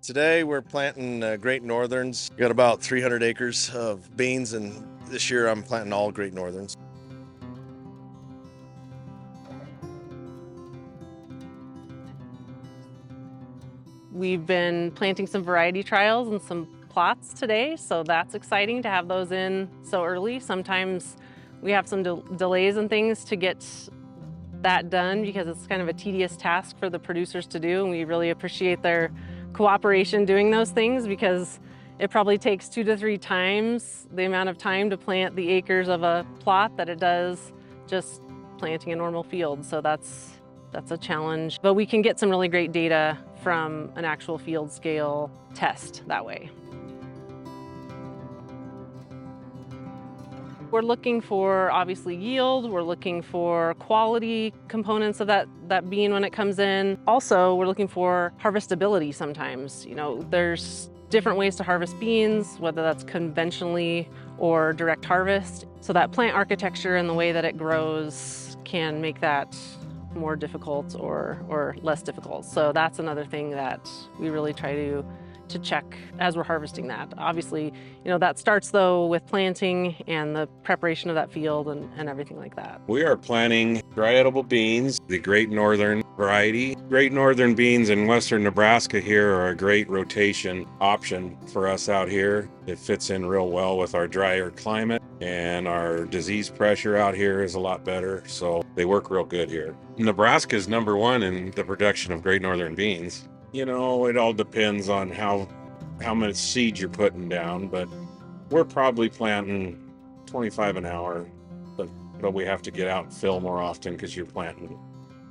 Today we're planting Great Northerns. We got about 300 acres of beans, and this year I'm planting all Great Northerns. We've been planting some variety trials and some plots today, so that's exciting to have those in so early. Sometimes we have some delays and things to get that done because it's kind of a tedious task for the producers to do, and we really appreciate their cooperation doing those things because it probably takes 2 to 3 times the amount of time to plant the acres of a plot that it does just planting a normal field. So that's a challenge, but we can get some really great data from an actual field scale test that way. We're looking for obviously yield, we're looking for quality components of that bean when it comes in. Also, we're looking for harvestability sometimes. You know, there's different ways to harvest beans, whether that's conventionally or direct harvest. So that plant architecture and the way that it grows can make that more difficult or less difficult. So that's another thing that we really try to check as we're harvesting that. Obviously, you know, that starts though with planting and the preparation of that field and everything like that. We are planting dry edible beans, the Great Northern variety. Great Northern beans in western Nebraska here are a great rotation option for us out here. It fits in real well with our drier climate, and our disease pressure out here is a lot better, so they work real good here. Nebraska is #1 in the production of Great Northern beans. You know, it all depends on how much seed you're putting down, but we're probably planting 25 an hour, but we have to get out and fill more often because you're planting,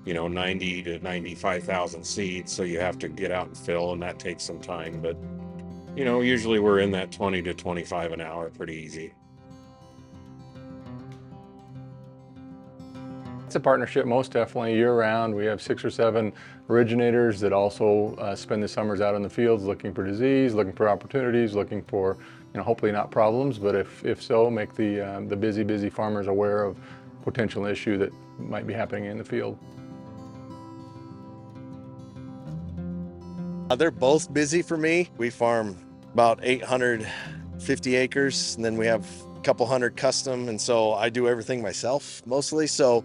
you know, 90 to 95,000 seeds, so you have to get out and fill, and that takes some time. But you know, usually we're in that 20 to 25 an hour pretty easy. It's a partnership, most definitely, year-round. We have 6 or 7 originators that also spend the summers out in the fields looking for disease, looking for opportunities, looking for, you know, hopefully not problems, but if so, make the busy farmers aware of potential issue that might be happening in the field. They're both busy for me. We farm about 850 acres, and then we have a couple hundred custom, and so I do everything myself mostly. So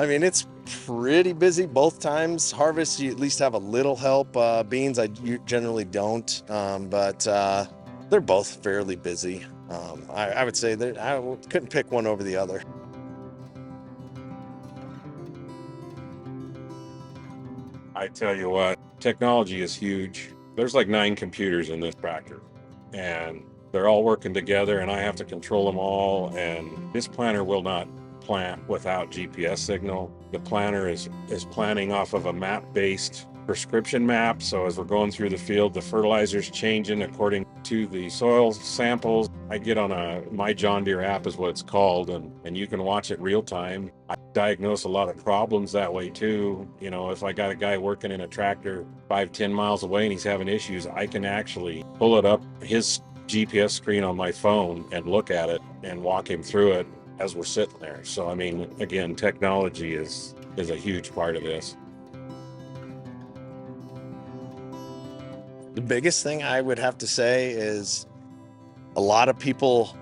I mean, it's pretty busy both times. Harvest, you at least have a little help. Beans, you generally don't, but they're both fairly busy. I would say that I couldn't pick one over the other. I tell you what, technology is huge. There's like 9 computers in this tractor, and they're all working together, and I have to control them all, and this planter will not plant without GPS signal. The planter is planting off of a map-based prescription map, so as we're going through the field, the fertilizer's changing according to the soil samples. I get on my John Deere app is what it's called, and you can watch it real time. I diagnose a lot of problems that way too. You know, if I got a guy working in a tractor 5-10 miles away and he's having issues, I can actually pull it up his GPS screen on my phone and look at it and walk him through it as we're sitting there. So I mean, again, technology is a huge part of this. The biggest thing I would have to say is a lot of people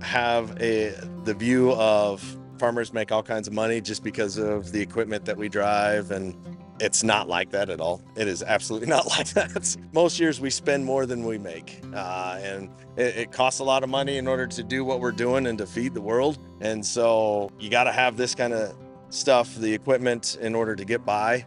have the view of farmers make all kinds of money just because of the equipment that we drive, and it's not like that at all. It is absolutely not like that. Most years we spend more than we make, and it costs a lot of money in order to do what we're doing and to feed the world. And so you got to have this kind of stuff, the equipment, in order to get by.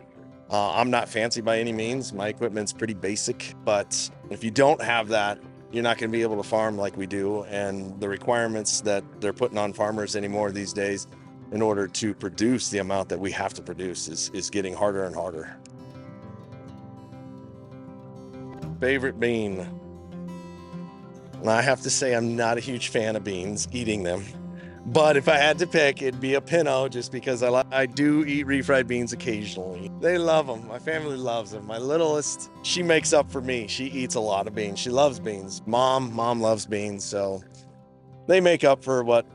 I'm not fancy by any means. My equipment's pretty basic, but if you don't have that, you're not going to be able to farm like we do. And the requirements that they're putting on farmers anymore these days in order to produce the amount that we have to produce is getting harder and harder. Favorite bean? And I have to say I'm not a huge fan of beans, eating them. But if I had to pick, it'd be a pinot, just because I do eat refried beans occasionally. They love them. My family loves them. My littlest, she makes up for me. She eats a lot of beans. She loves beans. Mom loves beans, so they make up for what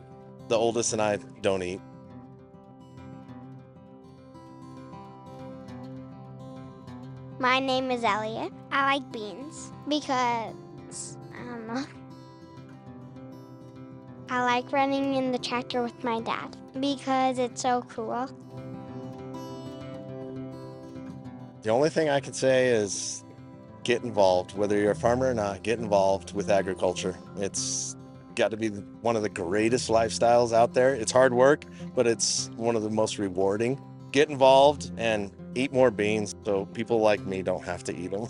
the oldest and I don't eat. My name is Elliot. I like beans because, I don't know. I like running in the tractor with my dad because it's so cool. The only thing I could say is get involved. Whether you're a farmer or not, get involved with agriculture. It's got to be one of the greatest lifestyles out there. It's hard work, but it's one of the most rewarding. Get involved and eat more beans so people like me don't have to eat them.